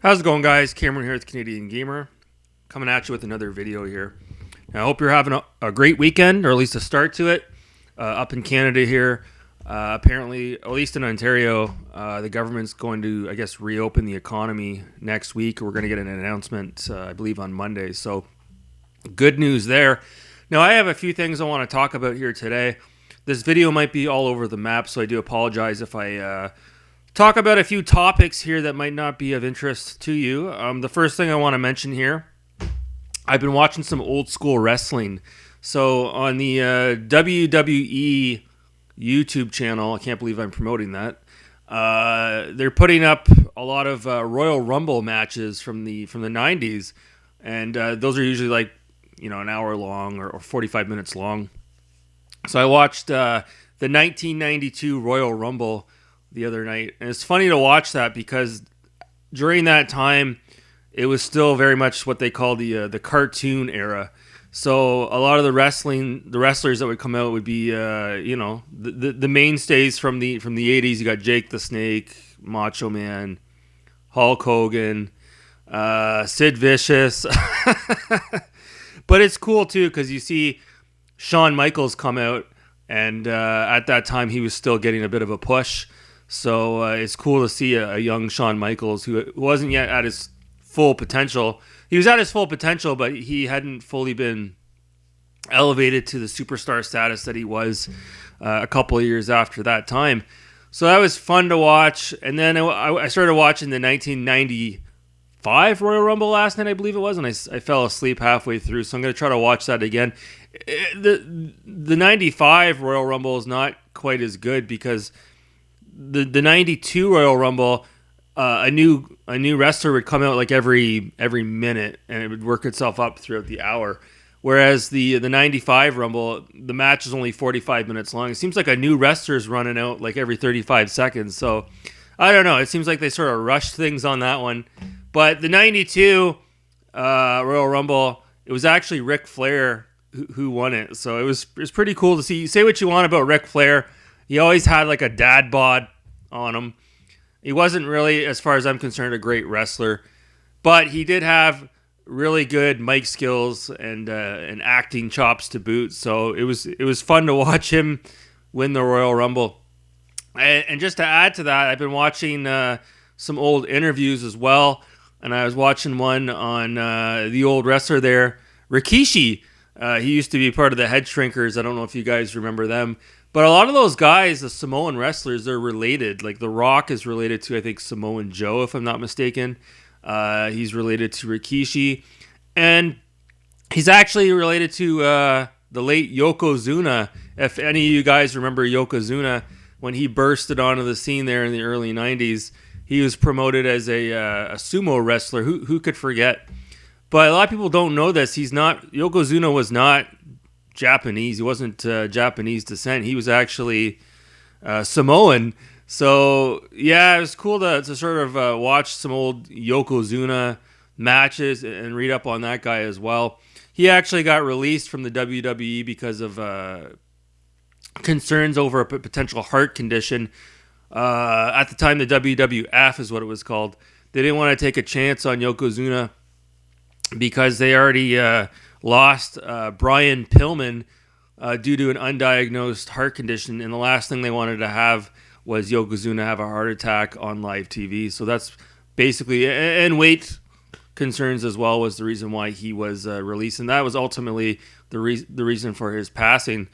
How's it going, guys? Cameron here with Canadian Gamer, coming at you with another video here. I hope you're having a great weekend, or at least a start to it. Up in Canada here, apparently, at least in Ontario, the government's going to, I guess, reopen the economy next week. We're going to get an announcement, I believe, on Monday. So, good news there. Now, I have a few things I want to talk about here today. This video might be all over the map, so I do apologize if I talk about a few topics here that might not be of interest to you. The first thing I want to mention here, I've been watching some old school wrestling. So on the WWE YouTube channel, I can't believe I'm promoting that. They're putting up a lot of Royal Rumble matches from the 90s, and those are usually like an hour long or 45 minutes long. So I watched the 1992 Royal Rumble the other night, and it's funny to watch that because during that time it was still very much what they call the cartoon era. So a lot of the wrestlers that would come out would be the mainstays from the 80s. You got Jake the Snake, Macho Man, Hulk Hogan, Sid Vicious. But it's cool too because you see Shawn Michaels come out, and at that time he was still getting a bit of a push. So it's cool to see a young Shawn Michaels who wasn't yet at his full potential. He was at his full potential, but he hadn't fully been elevated to the superstar status that he was a couple of years after that time. So that was fun to watch. And then I started watching the 1995 Royal Rumble last night, I believe it was, and I fell asleep halfway through. So I'm going to try to watch that again. The 95 Royal Rumble is not quite as good because the 92 Royal Rumble, a new wrestler would come out like every minute, and it would work itself up throughout the hour. Whereas the 95 Rumble, the match is only 45 minutes long. It seems like a new wrestler's running out like every 35 seconds. So I don't know. It seems like they sort of rushed things on that one. But the 92 Royal Rumble, it was actually Ric Flair who won it. So it was pretty cool to see. You say what you want about Ric Flair. He always had like a dad bod on him. He wasn't really, as far as I'm concerned, a great wrestler, but he did have really good mic skills and acting chops to boot. So it was fun to watch him win the Royal Rumble. And just to add to that, I've been watching some old interviews as well, and I was watching one on the old wrestler there, Rikishi. He used to be part of the Head Shrinkers. I don't know if you guys remember them. But a lot of those guys, the Samoan wrestlers, they're related. Like The Rock is related to, I think, Samoan Joe, if I'm not mistaken. He's related to Rikishi. And he's actually related to the late Yokozuna. If any of you guys remember Yokozuna, when he bursted onto the scene there in the early 90s, he was promoted as a sumo wrestler. Who could forget? But a lot of people don't know this. Yokozuna was not Japanese. He wasn't Japanese descent. He was actually Samoan. So yeah, it was cool to sort of watch some old Yokozuna matches and read up on that guy as well. He actually got released from the WWE because of concerns over a potential heart condition. At the time, the WWF is what it was called. They didn't want to take a chance on Yokozuna because they already lost Brian Pillman due to an undiagnosed heart condition, and the last thing they wanted to have was Yokozuna have a heart attack on live TV. So that's basically, and weight concerns as well was the reason why he was released, and that was ultimately the reason for his passing.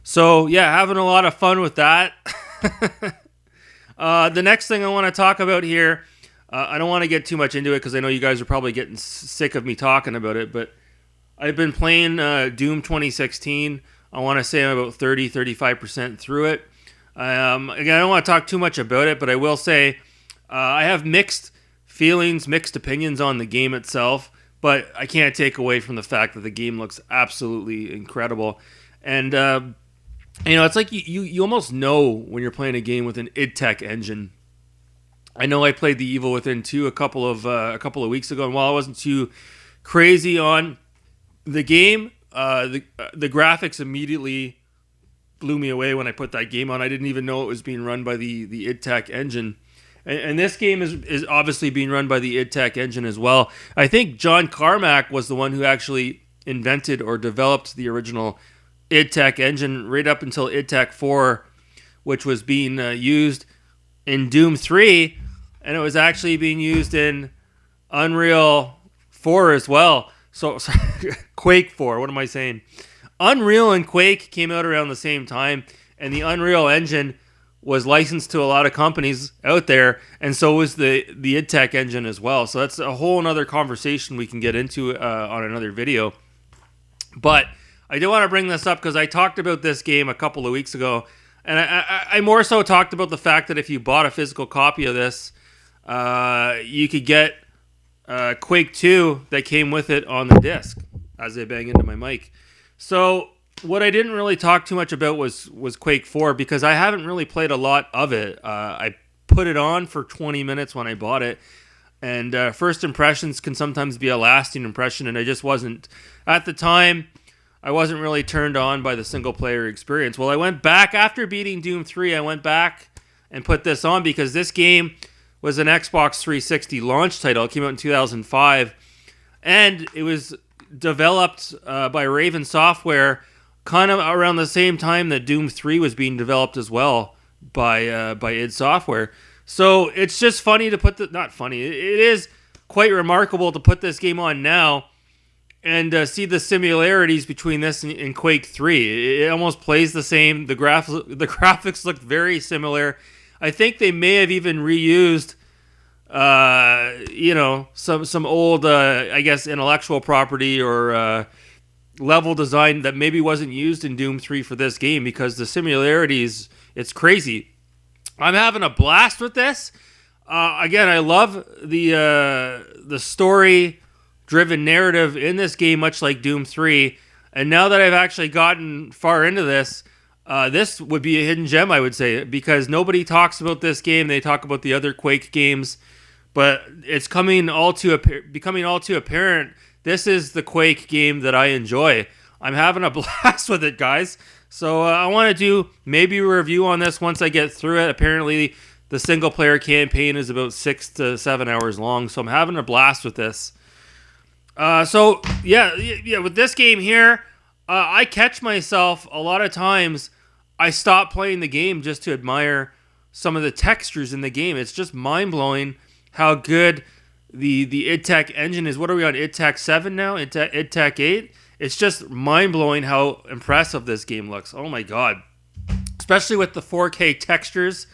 So yeah, having a lot of fun with that. The next thing I want to talk about here, I don't want to get too much into it because I know you guys are probably getting sick of me talking about it, but I've been playing Doom 2016. I want to say I'm about 35% through it. Again, I don't want to talk too much about it, but I will say I have mixed feelings, mixed opinions on the game itself, but I can't take away from the fact that the game looks absolutely incredible. And, it's like you almost know when you're playing a game with an id Tech engine. I know I played The Evil Within 2 a couple of weeks ago, and while I wasn't too crazy on the game, the graphics immediately blew me away when I put that game on. I didn't even know it was being run by the id Tech engine. And this game is obviously being run by the id Tech engine as well. I think John Carmack was the one who actually invented or developed the original id Tech engine right up until id Tech 4, which was being used in Doom 3, and it was actually being used in Unreal 4 as well. So Quake 4, what am I saying? Unreal and Quake came out around the same time, and the Unreal Engine was licensed to a lot of companies out there, and so was the id Tech engine as well. So that's a whole other conversation we can get into on another video. But I do want to bring this up because I talked about this game a couple of weeks ago, and I more so talked about the fact that if you bought a physical copy of this, you could get Quake 2 that came with it on the disc, as I bang into my mic. So what I didn't really talk too much about was Quake 4 because I haven't really played a lot of it. I put it on for 20 minutes when I bought it, and first impressions can sometimes be a lasting impression, and I just wasn't, at the time, I wasn't really turned on by the single-player experience. Well, I went back, after beating Doom 3, I went back and put this on because this game was an Xbox 360 launch title. It came out in 2005, and it was developed by Raven Software kind of around the same time that Doom 3 was being developed as well by id Software. So it's just funny to put not funny, it is quite remarkable to put this game on now and see the similarities between this and Quake 3. It almost plays the same. The graphics look very similar. I think they may have even reused some old, I guess, intellectual property or level design that maybe wasn't used in Doom 3 for this game because the similarities, it's crazy. I'm having a blast with this. Again, I love the story-driven narrative in this game, much like Doom 3. And now that I've actually gotten far into this, this would be a hidden gem, I would say, because nobody talks about this game. They talk about the other Quake games, but it's becoming all too apparent. This is the Quake game that I enjoy. I'm having a blast with it, guys. So I want to do maybe a review on this once I get through it. Apparently, the single-player campaign is about 6 to 7 hours long, so I'm having a blast with this. So with this game here, I catch myself a lot of times. I stop playing the game just to admire some of the textures in the game. It's just mind-blowing how good the id Tech engine is. What are we on, id Tech 7 now? id Tech 8? It's just mind-blowing how impressive this game looks. Oh my god. Especially with the 4K textures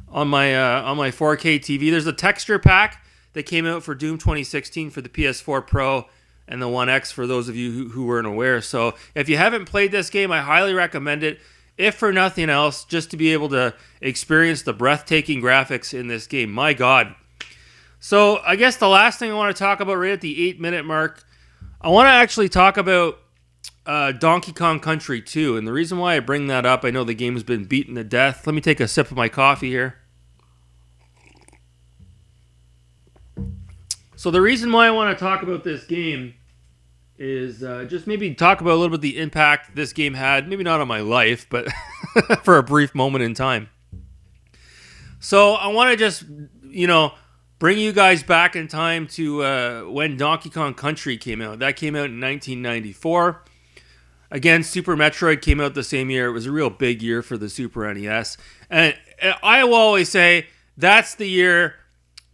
on my 4K TV. There's a texture pack that came out for Doom 2016 for the PS4 Pro and the One X for those of you who weren't aware. So if you haven't played this game, I highly recommend it. If for nothing else, just to be able to experience the breathtaking graphics in this game. My god. So I guess the last thing I want to talk about right at the 8-minute mark, I want to actually talk about Donkey Kong Country 2. And the reason why I bring that up, I know the game's been beaten to death. Let me take a sip of my coffee here. So the reason why I want to talk about this game is just maybe talk about a little bit the impact this game had, maybe not on my life, but for a brief moment in time. So I want to just, bring you guys back in time to when Donkey Kong Country came out. That came out in 1994. Again, Super Metroid came out the same year. It was a real big year for the Super NES. And I will always say that's the year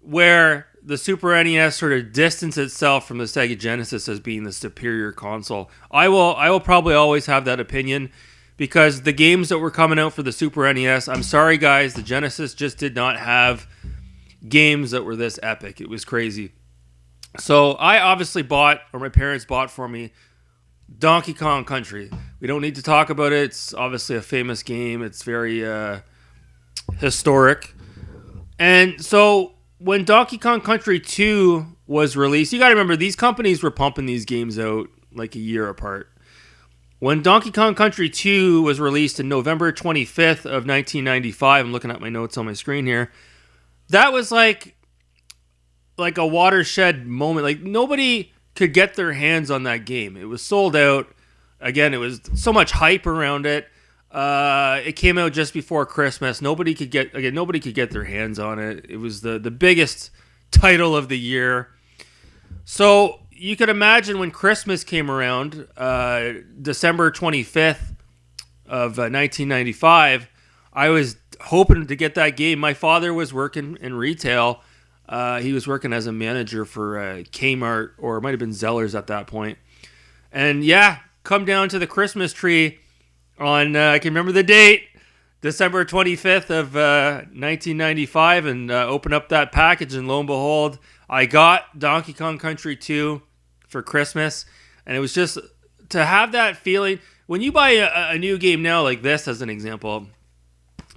where the Super NES sort of distanced itself from the Sega Genesis as being the superior console. I will probably always have that opinion because the games that were coming out for the Super NES, I'm sorry guys, the Genesis just did not have games that were this epic. It was crazy. So I obviously bought, or my parents bought for me, Donkey Kong Country. We don't need to talk about it. It's obviously a famous game. It's very historic. And so when Donkey Kong Country 2 was released, you got to remember these companies were pumping these games out like a year apart. When Donkey Kong Country 2 was released in November 25th of 1995, I'm looking at my notes on my screen here, that was like a watershed moment. Like nobody could get their hands on that game. It was sold out. Again, it was so much hype around it. It came out just before Christmas. Nobody could get their hands on it. It was the biggest title of the year. So you could imagine when Christmas came around, December 25th of 1995, I was hoping to get that game. My father was working in retail. He was working as a manager for Kmart, or it might have been Zellers at that point. And yeah, come down to the Christmas tree on, I can remember the date, December 25th of 1995, and open up that package, and lo and behold, I got Donkey Kong Country 2 for Christmas. And it was just to have that feeling. When you buy a new game now, like this as an example,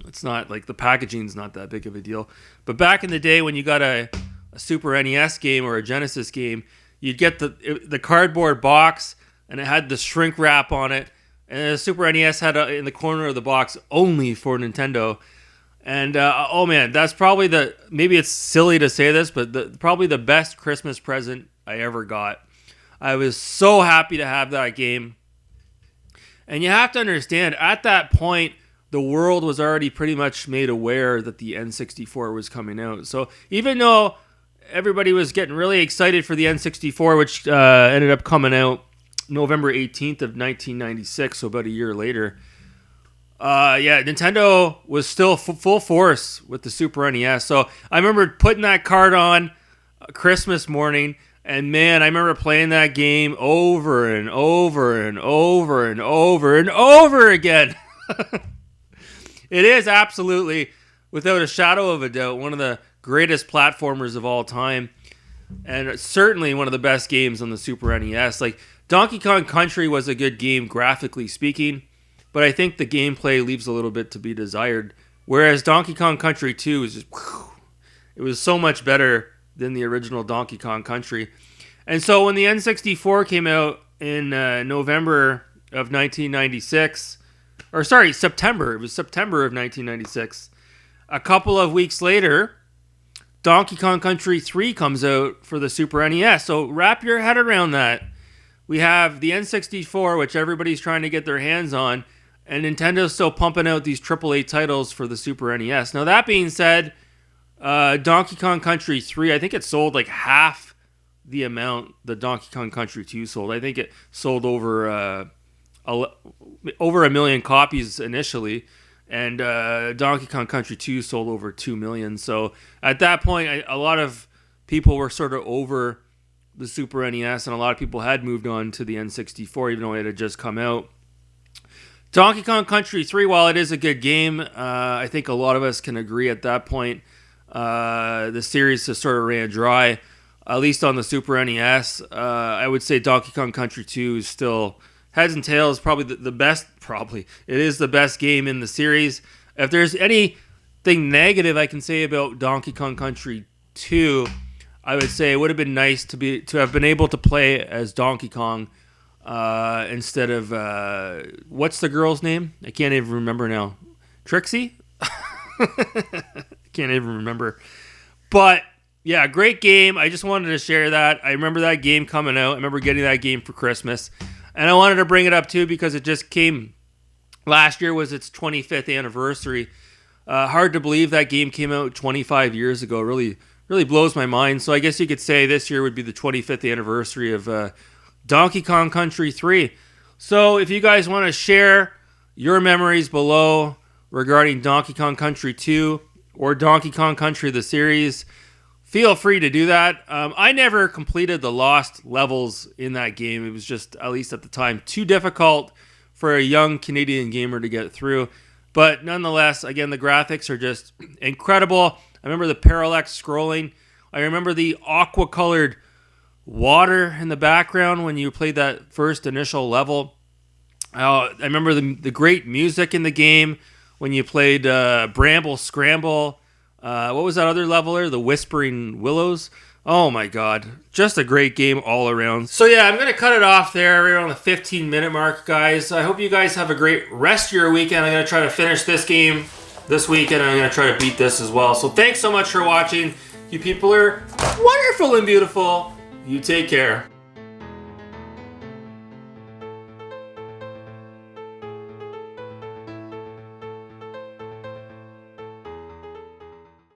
it's not like the packaging's not that big of a deal. But back in the day when you got a Super NES game or a Genesis game, you'd get the cardboard box, and it had the shrink wrap on it. And the Super NES had in the corner of the box, only for Nintendo. And oh man, that's probably maybe it's silly to say this, but probably the best Christmas present I ever got. I was so happy to have that game. And you have to understand, at that point, the world was already pretty much made aware that the N64 was coming out. So even though everybody was getting really excited for the N64, which ended up coming out November 18th of 1996, so about a year later, Nintendo was still full force with the Super NES. So I remember putting that card on Christmas morning, and man, I remember playing that game over and over and over and over and over again. It is absolutely, without a shadow of a doubt, one of the greatest platformers of all time, and certainly one of the best games on the Super NES. Like, Donkey Kong Country was a good game, graphically speaking, but I think the gameplay leaves a little bit to be desired. Whereas Donkey Kong Country 2 was just, it was so much better than the original Donkey Kong Country. And so when the N64 came out in November of 1996, or sorry, September, it was September of 1996, a couple of weeks later, Donkey Kong Country 3 comes out for the Super NES. So wrap your head around that. We have the N64, which everybody's trying to get their hands on, and Nintendo's still pumping out these AAA titles for the Super NES. Now, that being said, Donkey Kong Country 3, I think it sold like half the amount that Donkey Kong Country 2 sold. I think it sold over a million copies initially, and Donkey Kong Country 2 sold over 2 million. So at that point, a lot of people were sort of over the Super NES, and a lot of people had moved on to the N64, even though it had just come out. Donkey Kong Country 3, while it is a good game, I think a lot of us can agree at that point, the series just sort of ran dry, at least on the Super NES. I would say Donkey Kong Country 2 is still heads and tails, probably the best, it is the best game in the series. If there's anything negative I can say about Donkey Kong Country 2, I would say it would have been nice to have been able to play as Donkey Kong instead of what's the girl's name? I can't even remember now. Trixie? Can't even remember. But yeah, great game. I just wanted to share that. I remember that game coming out. I remember getting that game for Christmas. And I wanted to bring it up too because it just came. Last year was its 25th anniversary. Hard to believe that game came out 25 years ago. Really blows my mind. So I guess you could say this year would be the 25th anniversary of Donkey Kong Country 3. So if you guys want to share your memories below regarding Donkey Kong Country 2 or Donkey Kong Country the series, feel free to do that. I never completed the lost levels in that game. It was just, at least at the time, too difficult for a young Canadian gamer to get through. But nonetheless, again, the graphics are just incredible. I remember the parallax scrolling. I remember the aqua-colored water in the background when you played that first initial level. I remember the great music in the game when you played Bramble Scramble. What was that other level there? The Whispering Willows. Oh my god. Just a great game all around. So yeah, I'm going to cut it off there around the 15-minute mark, guys. I hope you guys have a great rest of your weekend. I'm going to try to finish this game this weekend, and I'm going to try to beat this as well. So thanks so much for watching. You people are wonderful and beautiful. You take care.